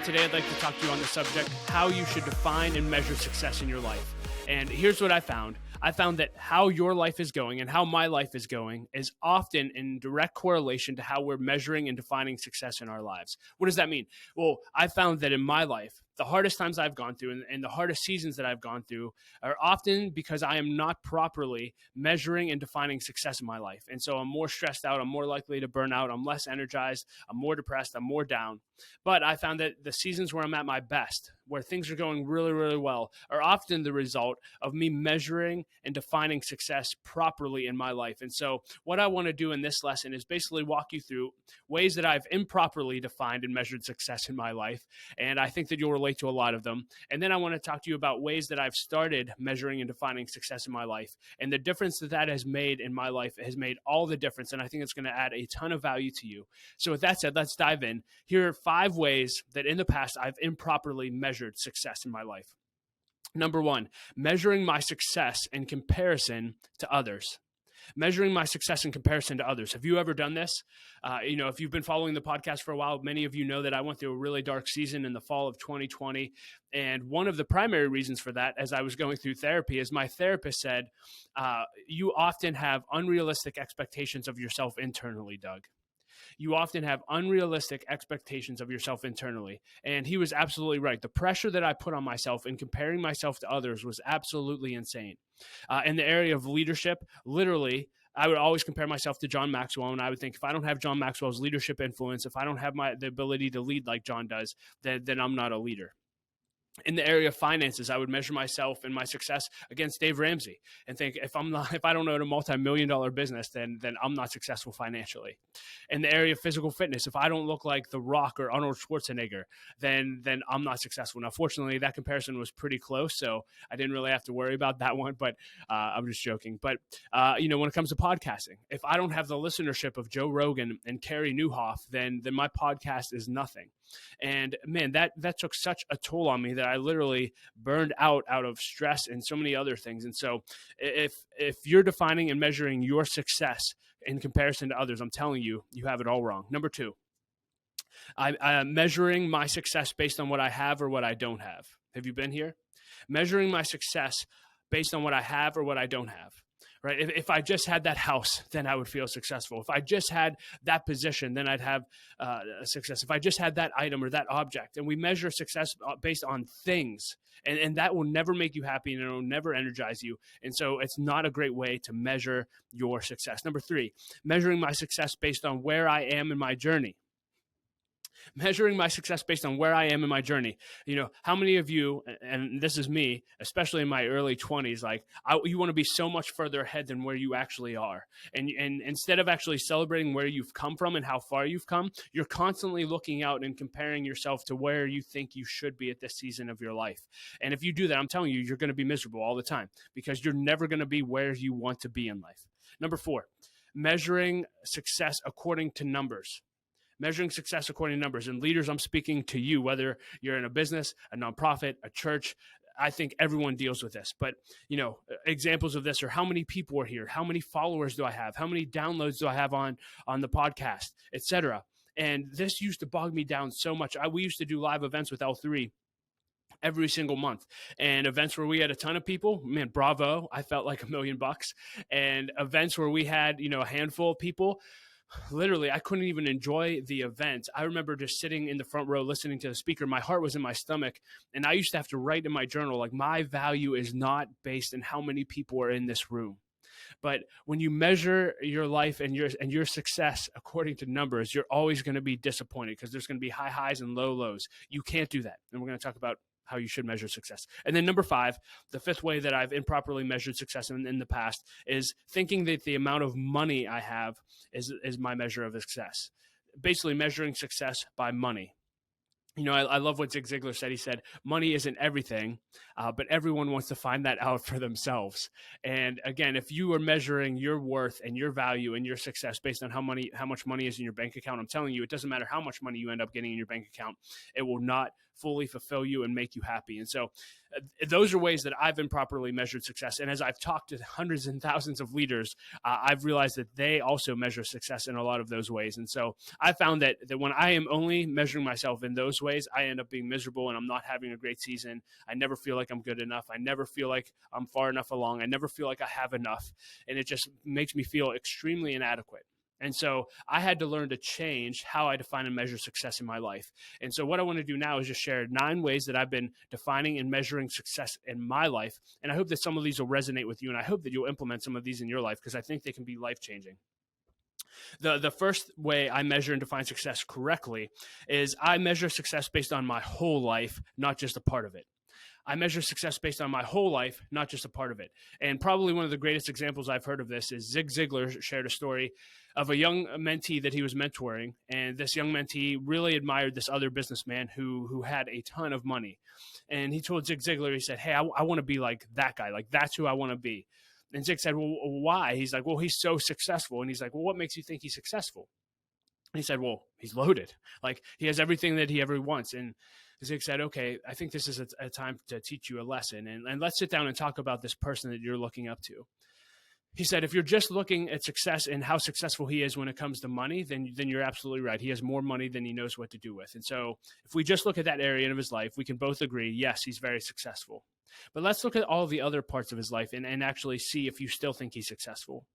today I'd like to talk to you on the subject, how you should define and measure success in your life. And here's what I found. I found that how your life is going and how my life is going is often in direct correlation to how we're measuring and defining success in our lives. What does that mean? Well, I found that in my life, the hardest times I've gone through and the hardest seasons that I've gone through are often because I am not properly measuring and defining success in my life. And so I'm more stressed out. I'm more likely to burn out. I'm less energized. I'm more depressed. I'm more down. But I found that the seasons where I'm at my best, where things are going really, really well, are often the result of me measuring and defining success properly in my life. And so what I want to do in this lesson is basically walk you through ways that I've improperly defined and measured success in my life. And I think that you'll relate to a lot of them. And then I want to talk to you about ways that I've started measuring and defining success in my life. And the difference that that has made in my life has made all the difference. And I think it's going to add a ton of value to you. So with that said, let's dive in. Here are 5 ways that in the past I've improperly measured success in my life. Number 1, measuring my success in comparison to others. Measuring my success in comparison to others. Have you ever done this? If you've been following the podcast for a while, many of you know that I went through a really dark season in the fall of 2020. And one of the primary reasons for that, as I was going through therapy, is my therapist said, you often have unrealistic expectations of yourself internally, Doug. You often have unrealistic expectations of yourself internally. And he was absolutely right. The pressure that I put on myself in comparing myself to others was absolutely insane. In the area of leadership, literally, I would always compare myself to John Maxwell, and I would think if I don't have John Maxwell's leadership influence, if I don't have the ability to lead like John does, then I'm not a leader. In the area of finances, I would measure myself and my success against Dave Ramsey and think if I don't own a multi-million-dollar business, then I'm not successful financially. In the area of physical fitness, if I don't look like The Rock or Arnold Schwarzenegger, then I'm not successful. Now, fortunately, that comparison was pretty close, so I didn't really have to worry about that one. But I'm just joking. But when it comes to podcasting, if I don't have the listenership of Joe Rogan and Carey Nieuwhof, then my podcast is nothing. And man, that took such a toll on me that I literally burned out of stress and so many other things. And so if you're defining and measuring your success in comparison to others, I'm telling you, you have it all wrong. Number 2, I'm measuring my success based on what I have or what I don't have. Have you been here? Measuring my success based on what I have or what I don't have. Right? If I just had that house, then I would feel successful. If I just had that position, then I'd have success. If I just had that item or that object. And we measure success based on things. And that will never make you happy and it will never energize you. And so it's not a great way to measure your success. Number 3, measuring my success based on where I am in my journey. Measuring my success based on where I am in my journey. How many of you, and this is me, especially in my early 20s, you want to be so much further ahead than where you actually are. And instead of actually celebrating where you've come from and how far you've come, you're constantly looking out and comparing yourself to where you think you should be at this season of your life. And if you do that, I'm telling you, you're going to be miserable all the time because you're never going to be where you want to be in life. Number 4, measuring success according to numbers. Measuring success according to numbers. And leaders, I'm speaking to you, whether you're in a business, a nonprofit, a church. I think everyone deals with this. But, examples of this are how many people are here? How many followers do I have? How many downloads do I have on the podcast, etc.? And this used to bog me down so much. We used to do live events with L3 every single month, and events where we had a ton of people, man, bravo. I felt like $1 million. And events where we had, a handful of people, literally, I couldn't even enjoy the event. I remember just sitting in the front row listening to the speaker. My heart was in my stomach. And I used to have to write in my journal, my value is not based on how many people are in this room. But when you measure your life and your success according to numbers, you're always going to be disappointed because there's going to be high highs and low lows. You can't do that. And we're going to talk about how you should measure success. And then number 5, the 5th way that I've improperly measured success in the past is thinking that the amount of money I have is my measure of success. Basically measuring success by money. I love what Zig Ziglar said. He said, money isn't everything, but everyone wants to find that out for themselves. And again, if you are measuring your worth and your value and your success based on how much money is in your bank account, I'm telling you, it doesn't matter how much money you end up getting in your bank account. It will not fully fulfill you and make you happy. And so those are ways that I've improperly measured success. And as I've talked to hundreds and thousands of leaders, I've realized that they also measure success in a lot of those ways. And so I found that when I am only measuring myself in those ways, I end up being miserable and I'm not having a great season. I never feel like I'm good enough. I never feel like I'm far enough along. I never feel like I have enough. And it just makes me feel extremely inadequate. And so I had to learn to change how I define and measure success in my life. And so what I want to do now is just share 9 ways that I've been defining and measuring success in my life. And I hope that some of these will resonate with you. And I hope that you'll implement some of these in your life because I think they can be life-changing. The first way I measure and define success correctly is I measure success based on my whole life, not just a part of it. I measure success based on my whole life, not just a part of it. And probably one of the greatest examples I've heard of this is Zig Ziglar shared a story of a young mentee that he was mentoring. And this young mentee really admired this other businessman who had a ton of money. And he told Zig Ziglar, he said, hey, I want to be like that guy. Like, that's who I want to be. And Zig said, well, why? He's like, well, he's so successful. And he's like, well, what makes you think he's successful? And he said, well, he's loaded. Like, he has everything that he ever wants. And Zig said, okay, I think this is a time to teach you a lesson. And let's sit down and talk about this person that you're looking up to. He said, if you're just looking at success and how successful he is when it comes to money, then you're absolutely right. He has more money than he knows what to do with. And so if we just look at that area of his life, we can both agree, yes, he's very successful. But let's look at all the other parts of his life and actually see if you still think he's successful.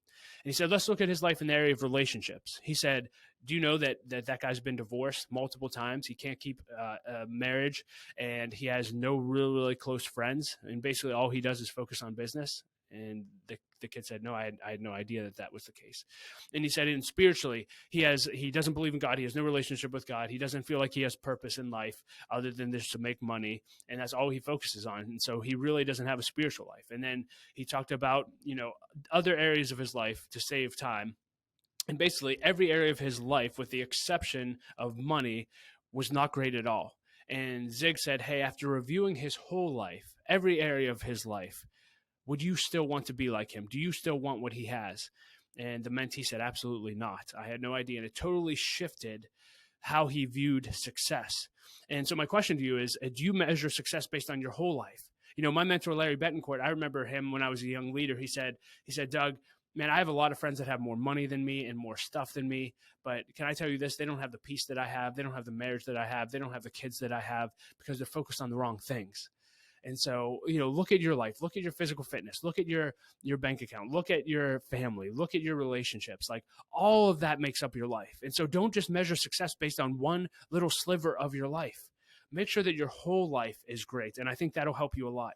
And he said, let's look at his life in the area of relationships. He said, do you know that guy's been divorced multiple times? He can't keep a marriage, and he has no really close friends. And basically all he does is focus on business. And the kid said, no, I had no idea that was the case. And he said, and spiritually, he doesn't believe in God. He has no relationship with God. He doesn't feel like he has purpose in life other than just to make money. And that's all he focuses on. And so he really doesn't have a spiritual life. And then he talked about, other areas of his life to save time. And basically every area of his life, with the exception of money, was not great at all. And Zig said, hey, after reviewing his whole life, every area of his life, would you still want to be like him? Do you still want what he has? And the mentee said, absolutely not. I had no idea. And it totally shifted how he viewed success. And so my question to you is, do you measure success based on your whole life? My mentor, Larry Betancourt, I remember him when I was a young leader. He said, Doug, man, I have a lot of friends that have more money than me and more stuff than me. But can I tell you this? They don't have the peace that I have. They don't have the marriage that I have. They don't have the kids that I have because they're focused on the wrong things. And so, look at your life, look at your physical fitness, look at your bank account, look at your family, look at your relationships. Like, all of that makes up your life. And so don't just measure success based on one little sliver of your life. Make sure that your whole life is great. And I think that'll help you a lot.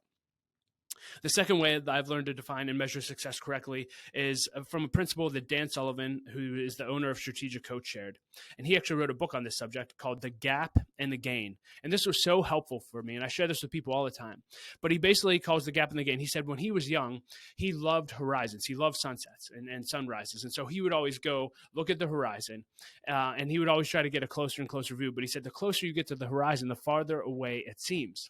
The second way that I've learned to define and measure success correctly is from a principle that Dan Sullivan, who is the owner of Strategic Coach, shared. And he actually wrote a book on this subject called The Gap and the Gain. And this was so helpful for me. And I share this with people all the time. But he basically calls the gap and the gain. He said when he was young, he loved horizons. He loved sunsets and sunrises. And so he would always go look at the horizon. And he would always try to get a closer and closer view. But he said the closer you get to the horizon, the farther away it seems.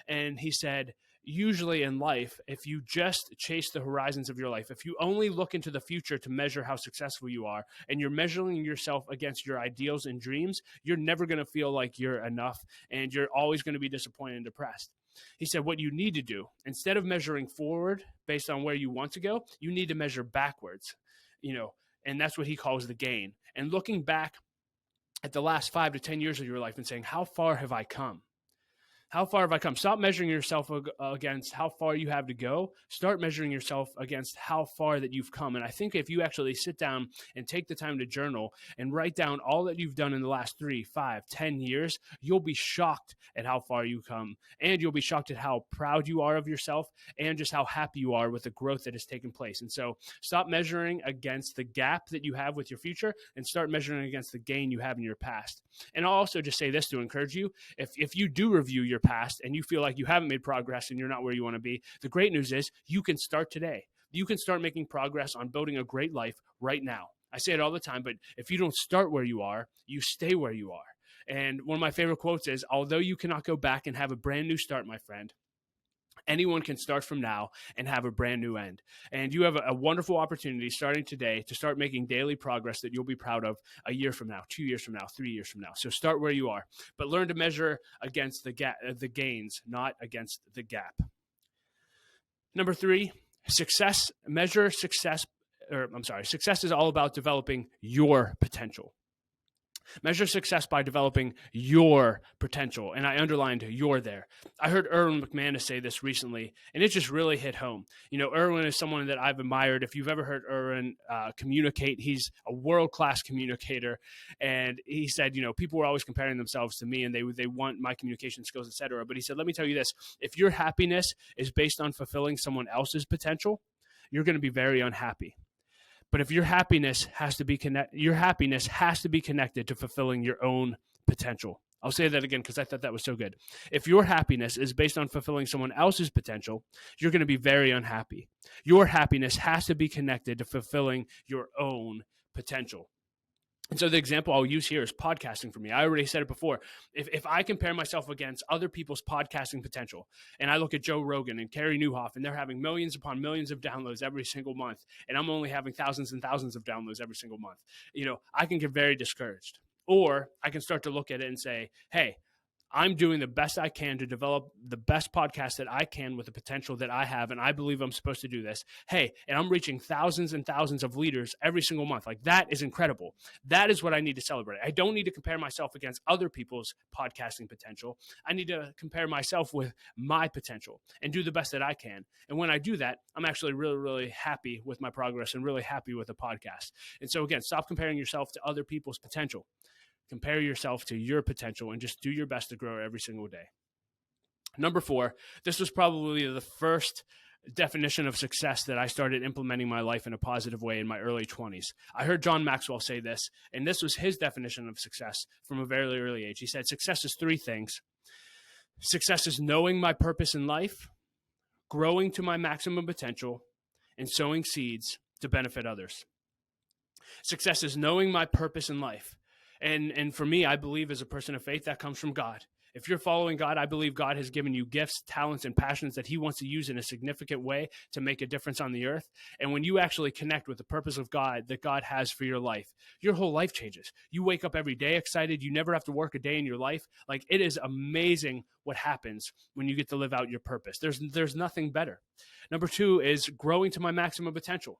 And he said, usually in life, if you just chase the horizons of your life, if you only look into the future to measure how successful you are, and you're measuring yourself against your ideals and dreams, you're never going to feel like you're enough, and you're always going to be disappointed and depressed. He said what you need to do, instead of measuring forward based on where you want to go, you need to measure backwards, and that's what he calls the gain. And looking back at the last 5 to 10 years of your life and saying, how far have I come? How far have I come? Stop measuring yourself against how far you have to go. Start measuring yourself against how far that you've come. And I think if you actually sit down and take the time to journal and write down all that you've done in the last 3, 5, 10 years, you'll be shocked at how far you come. And you'll be shocked at how proud you are of yourself and just how happy you are with the growth that has taken place. And so stop measuring against the gap that you have with your future and start measuring against the gain you have in your past. And I'll also just say this to encourage you. If you do review your past and you feel like you haven't made progress and you're not where you want to be, the great news is you can start today. You can start making progress on building a great life right now. I say it all the time, but if you don't start where you are, you stay where you are. And one of my favorite quotes is, although you cannot go back and have a brand new start, my friend, Anyone can start from now and have a brand new end. And you have a wonderful opportunity starting today to start making daily progress that you'll be proud of a year from now, 2 years from now, 3 years from now. So start where you are, but learn to measure against the gains, not against the gap. Number 3, success is all about developing your potential. Measure success by developing your potential. And I underlined your there. I heard Erwin McManus say this recently, and it just really hit home. You know, Erwin is someone that I've admired. If you've ever heard Erwin communicate, he's a world-class communicator. And he said, you know, people were always comparing themselves to me, and they want my communication skills, etc. But he said, let me tell you this. If your happiness is based on fulfilling someone else's potential, you're going to be very unhappy. But if your happiness has to be connected to fulfilling your own potential. I'll say that again because I thought that was so good. If your happiness is based on fulfilling someone else's potential, you're going to be very unhappy. Your happiness has to be connected to fulfilling your own potential. And so the example I'll use here is podcasting for me. I already said it before. If I compare myself against other people's podcasting potential, and I look at Joe Rogan and Carey Nieuwhof, and they're having millions upon millions of downloads every single month, and I'm only having thousands and thousands of downloads every single month, you know, I can get very discouraged. Or I can start to look at it and say, hey, I'm doing the best I can to develop the best podcast that I can with the potential that I have, and I believe I'm supposed to do this. Hey, and I'm reaching thousands and thousands of leaders every single month. Like, that is incredible. That is what I need to celebrate. I don't need to compare myself against other people's podcasting potential. I need to compare myself with my potential and do the best that I can. And when I do that, I'm actually really, really happy with my progress and really happy with the podcast. And so again, stop comparing yourself to other people's potential. Compare yourself to your potential and just do your best to grow every single day. Number 4, this was probably the first definition of success that I started implementing my life in a positive way in my early 20s. I heard John Maxwell say this, and this was his definition of success from a very early age. He said, success is 3 things. Success is knowing my purpose in life, growing to my maximum potential, and sowing seeds to benefit others. Success is knowing my purpose in life. And for me, I believe as a person of faith, that comes from God. If you're following God, I believe God has given you gifts, talents, and passions that he wants to use in a significant way to make a difference on the earth. And when you actually connect with the purpose of God that God has for your life, your whole life changes. You wake up every day excited. You never have to work a day in your life. Like, it is amazing what happens when you get to live out your purpose. There's nothing better. Number 2 is growing to my maximum potential.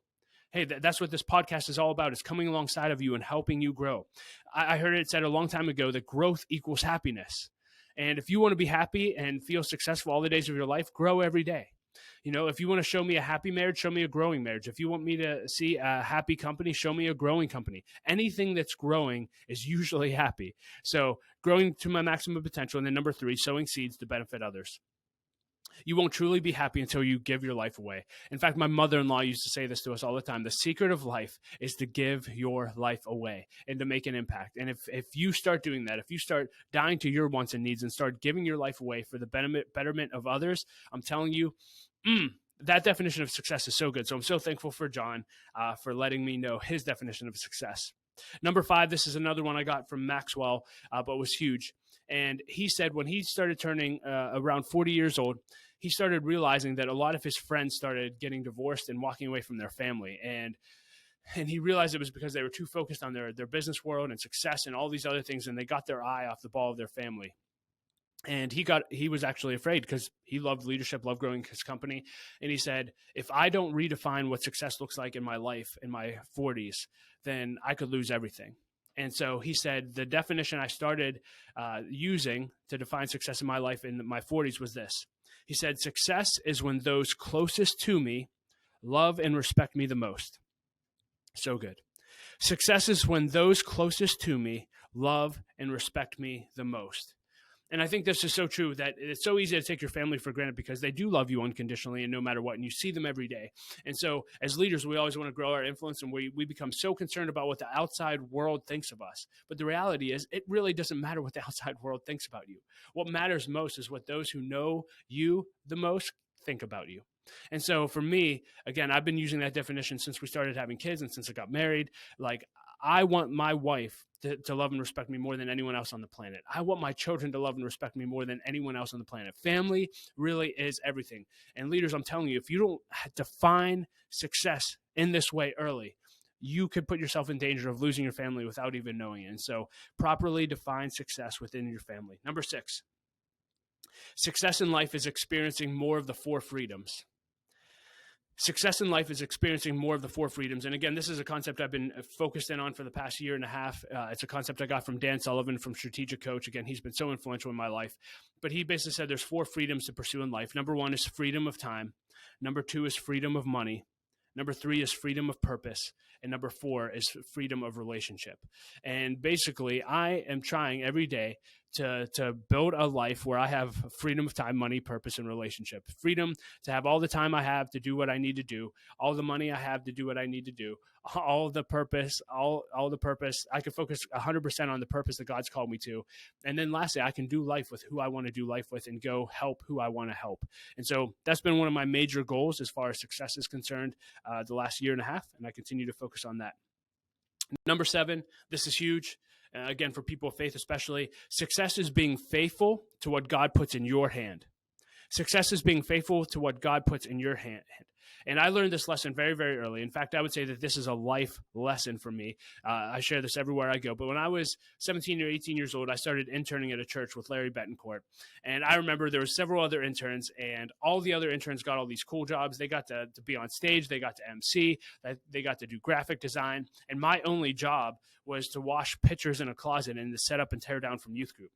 Hey, that's what this podcast is all about. It's coming alongside of you and helping you grow. I heard it said a long time ago that growth equals happiness. And if you want to be happy and feel successful all the days of your life, grow every day. You know, if you want to show me a happy marriage, show me a growing marriage. If you want me to see a happy company, show me a growing company. Anything that's growing is usually happy. So growing to my maximum potential. And then number 3, sowing seeds to benefit others. You won't truly be happy until you give your life away. In fact, my mother-in-law used to say this to us all the time. The secret of life is to give your life away and to make an impact. And if you start doing that, if you start dying to your wants and needs and start giving your life away for the betterment of others, I'm telling you, that definition of success is so good. So I'm so thankful for John for letting me know his definition of success. Number 5, this is another one I got from Maxwell, but was huge. And he said when he started turning around 40 years old, he started realizing that a lot of his friends started getting divorced and walking away from their family. And he realized it was because they were too focused on their business world and success and all these other things, and they got their eye off the ball of their family. And he was actually afraid because he loved leadership, loved growing his company. And he said, if I don't redefine what success looks like in my life in my 40s, then I could lose everything. And so he said, the definition I started using to define success in my life in my 40s was this. He said, success is when those closest to me love and respect me the most. So good. Success is when those closest to me love and respect me the most. And I think this is so true that it's so easy to take your family for granted because they do love you unconditionally and no matter what, and you see them every day. And so as leaders, we always want to grow our influence, and we become so concerned about what the outside world thinks of us. But the reality is it really doesn't matter what the outside world thinks about you. What matters most is what those who know you the most think about you. And so for me, again, I've been using that definition since we started having kids and since I got married. Like, I want my wife to love and respect me more than anyone else on the planet. I want my children to love and respect me more than anyone else on the planet. Family really is everything. And leaders, I'm telling you, if you don't define success in this way early, you could put yourself in danger of losing your family without even knowing it. And so properly define success within your family. Number 6, success in life is experiencing more of the 4 freedoms. Success in life is experiencing more of the 4 freedoms. And again, this is a concept I've been focused in on for the past year and a half. It's a concept I got from Dan Sullivan from Strategic Coach. Again, he's been so influential in my life. But he basically said there's 4 freedoms to pursue in life. Number 1 is freedom of time. Number 2 is freedom of money. Number 3 is freedom of purpose. And number 4 is freedom of relationship. And basically, I am trying every day to build a life where I have freedom of time, money, purpose, and relationship. Freedom to have all the time I have to do what I need to do, all the money I have to do what I need to do, all the purpose. I can focus 100% on the purpose that God's called me to. And then lastly, I can do life with who I want to do life with and go help who I want to help. And so that's been one of my major goals as far as success is concerned the last year and a half, and I continue to focus on that. Number 7, this is huge. Again, for people of faith especially, success is being faithful to what God puts in your hand. Success is being faithful to what God puts in your hand. And I learned this lesson very, very early. In fact, I would say that this is a life lesson for me. I share this everywhere I go. But when I was 17 or 18 years old, I started interning at a church with Larry Betancourt. And I remember there were several other interns, and all the other interns got all these cool jobs. They got to be on stage. They got to MC. They got to do graphic design. And my only job was to wash pictures in a closet and to set up and tear down from youth group.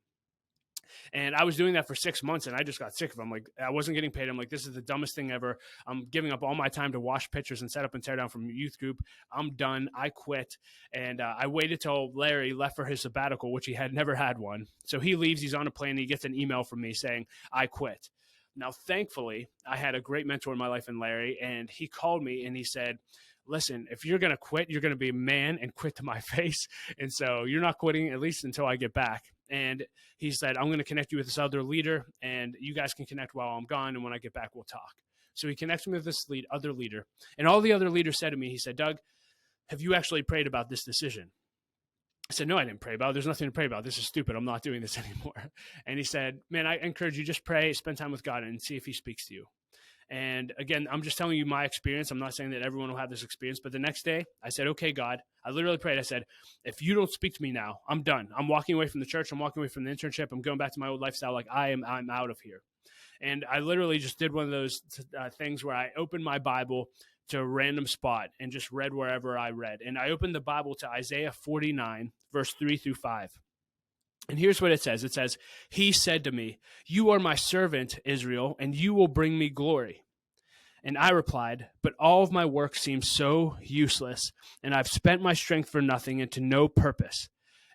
And I was doing that for 6 months, and I just got sick of it. I'm like, I wasn't getting paid. I'm like, this is the dumbest thing ever. I'm giving up all my time to wash pictures and set up and tear down from youth group. I'm done. I quit. And I waited till Larry left for his sabbatical, which he had never had one. So he leaves. He's on a plane. And he gets an email from me saying, I quit. Now, thankfully, I had a great mentor in my life in Larry, and he called me and he said, listen, if you're going to quit, you're going to be a man and quit to my face. And so you're not quitting, at least until I get back. And he said, I'm going to connect you with this other leader, and you guys can connect while I'm gone. And when I get back, we'll talk. So he connects me with this other leader. And all the other leaders said to me, he said, Doug, have you actually prayed about this decision? I said, no, I didn't pray about it. There's nothing to pray about. This is stupid. I'm not doing this anymore. And he said, man, I encourage you, just pray, spend time with God, and see if he speaks to you. And again, I'm just telling you my experience. I'm not saying that everyone will have this experience, but the next day I said, okay, God, I literally prayed. I said, if you don't speak to me now, I'm done. I'm walking away from the church. I'm walking away from the internship. I'm going back to my old lifestyle. Like I'm out of here. And I literally just did one of those things where I opened my Bible to a random spot and just read wherever I read. And I opened the Bible to Isaiah 49, verse 3-5. And here's what it says. It says, he said to me, you are my servant, Israel, and you will bring me glory. And I replied, but all of my work seems so useless, and I've spent my strength for nothing and to no purpose.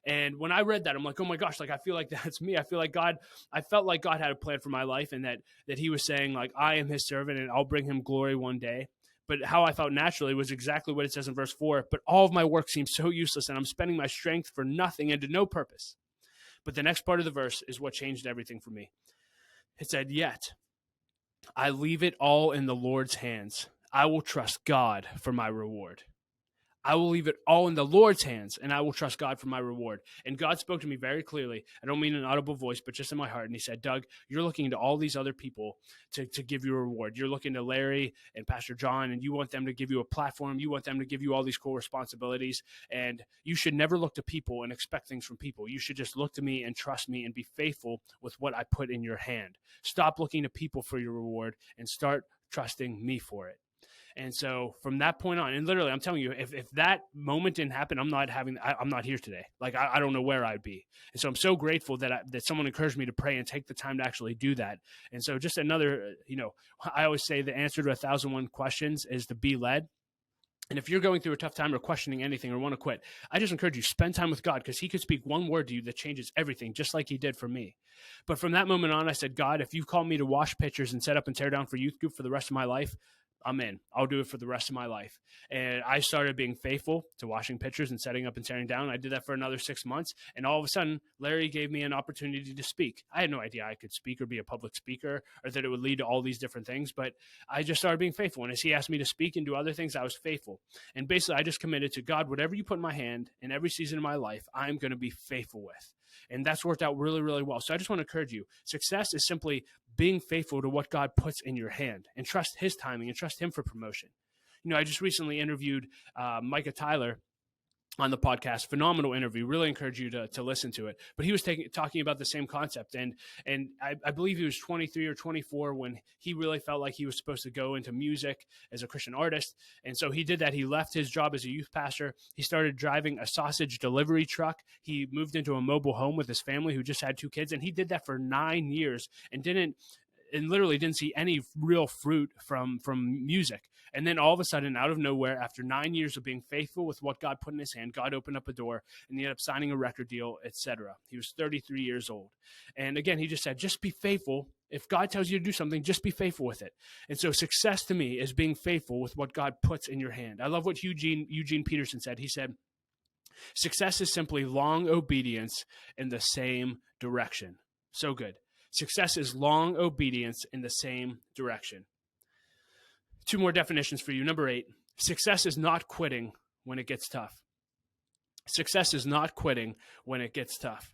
And when I read that, I'm like, oh my gosh, like I feel like that's me. I felt like God had a plan for my life, and that he was saying, like, I am his servant and I'll bring him glory one day. But how I felt naturally was exactly what it says in verse 4. But all of my work seems so useless, and I'm spending my strength for nothing and to no purpose. But the next part of the verse is what changed everything for me. It said, yet I leave it all in the Lord's hands. I will trust God for my reward. I will leave it all in the Lord's hands, and I will trust God for my reward. And God spoke to me very clearly. I don't mean an audible voice, but just in my heart. And he said, Doug, you're looking to all these other people to give you a reward. You're looking to Larry and Pastor John, and you want them to give you a platform. You want them to give you all these cool responsibilities. And you should never look to people and expect things from people. You should just look to me and trust me and be faithful with what I put in your hand. Stop looking to people for your reward and start trusting me for it. And so from that point on, and literally, I'm telling you, if that moment didn't happen, I'm not here today. Like, I don't know where I'd be. And so I'm so grateful that someone encouraged me to pray and take the time to actually do that. And so just another, I always say the answer to 1,001 questions is to be led. And if you're going through a tough time or questioning anything or want to quit, I just encourage you, spend time with God, because he could speak one word to you that changes everything, just like he did for me. But from that moment on, I said, God, if you call me to wash pitchers and set up and tear down for youth group for the rest of my life, I'm in. I'll do it for the rest of my life. And I started being faithful to washing pitchers and setting up and tearing down. I did that for another 6 months. And all of a sudden, Larry gave me an opportunity to speak. I had no idea I could speak or be a public speaker or that it would lead to all these different things. But I just started being faithful. And as he asked me to speak and do other things, I was faithful. And basically, I just committed to God, whatever you put in my hand in every season of my life, I'm going to be faithful with. And that's worked out really, really well. So I just want to encourage you. Success is simply being faithful to what God puts in your hand and trust his timing and trust him for promotion. I just recently interviewed Micah Tyler on the podcast. Phenomenal interview. Really encourage you to listen to it. But he was talking about the same concept. And I believe he was 23 or 24 when he really felt like he was supposed to go into music as a Christian artist. And so he did that. He left his job as a youth pastor. He started driving a sausage delivery truck. He moved into a mobile home with his family who just had 2 kids. And he did that for 9 years and literally didn't see any real fruit from music. And then all of a sudden, out of nowhere, after 9 years of being faithful with what God put in his hand, God opened up a door and he ended up signing a record deal, etc. He was 33 years old. And again, he just said, just be faithful. If God tells you to do something, just be faithful with it. And so success to me is being faithful with what God puts in your hand. I love what Eugene Peterson said. He said, success is simply long obedience in the same direction. So good. Success is long obedience in the same direction. 2 more definitions for you. Number 8, success is not quitting when it gets tough. Success is not quitting when it gets tough.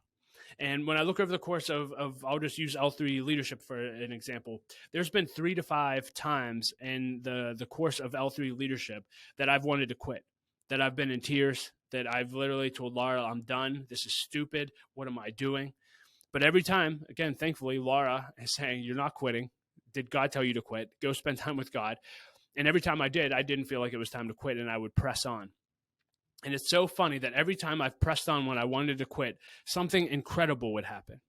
And when I look over the course of I'll just use L3 leadership for an example, there's been 3 to 5 times in the course of L3 leadership that I've wanted to quit, that I've been in tears, that I've literally told Laura, I'm done. This is stupid. What am I doing? But every time, again, thankfully, Laura is saying, you're not quitting. Did God tell you to quit? Go spend time with God. And every time I did, I didn't feel like it was time to quit, and I would press on. And it's so funny that every time I've pressed on when I wanted to quit, something incredible would happen.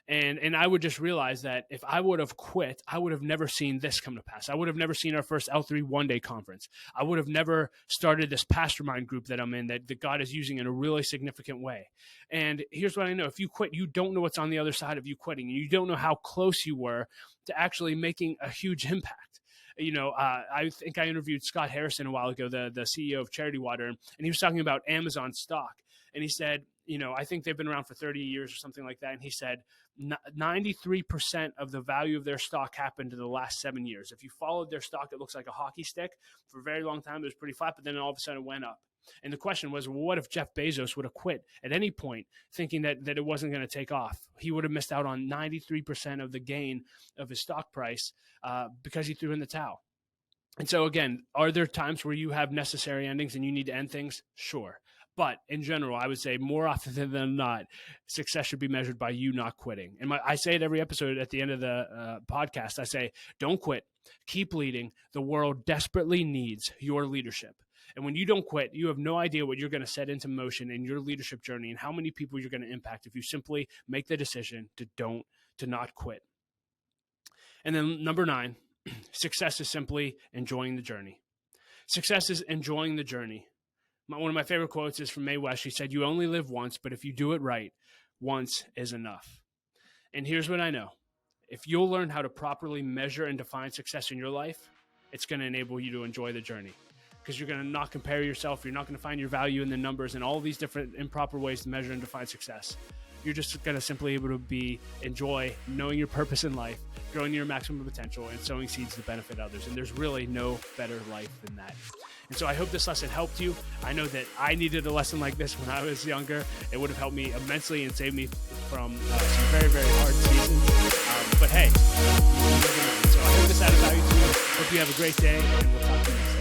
And I would just realize that if I would have quit, I would have never seen this come to pass. I would have never seen our first L3 one-day conference. I would have never started this mastermind group that I'm in that God is using in a really significant way. And here's what I know. If you quit, you don't know what's on the other side of you quitting. You don't know how close you were to actually making a huge impact. I think I interviewed Scott Harrison a while ago, the CEO of Charity Water, and he was talking about Amazon stock. And he said, I think they've been around for 30 years or something like that. And he said 93% of the value of their stock happened in the last 7 years. If you followed their stock, it looks like a hockey stick. For a very long time, it was pretty flat, but then all of a sudden it went up. And the question was, well, what if Jeff Bezos would have quit at any point thinking that it wasn't going to take off? He would have missed out on 93% of the gain of his stock price because he threw in the towel. And so again, are there times where you have necessary endings and you need to end things? Sure. But in general, I would say more often than not, success should be measured by you not quitting. And I say it every episode at the end of the podcast. I say, don't quit. Keep leading. The world desperately needs your leadership. And when you don't quit, you have no idea what you're going to set into motion in your leadership journey and how many people you're going to impact if you simply make the decision to not quit. And then number 9, success is simply enjoying the journey. Success is enjoying the journey. One of my favorite quotes is from Mae West. She said, you only live once, but if you do it right, once is enough. And here's what I know. If you'll learn how to properly measure and define success in your life, it's going to enable you to enjoy the journey. Because you're going to not compare yourself. You're not going to find your value in the numbers and all these different improper ways to measure and define success. You're just going to simply able to enjoy knowing your purpose in life, growing to your maximum potential, and sowing seeds to benefit others. And there's really no better life than that. And so I hope this lesson helped you. I know that I needed a lesson like this when I was younger. It would have helped me immensely and saved me from some very, very hard seasons. But hey, so I hope this added value to you. Hope you have a great day, and we'll talk to you next time.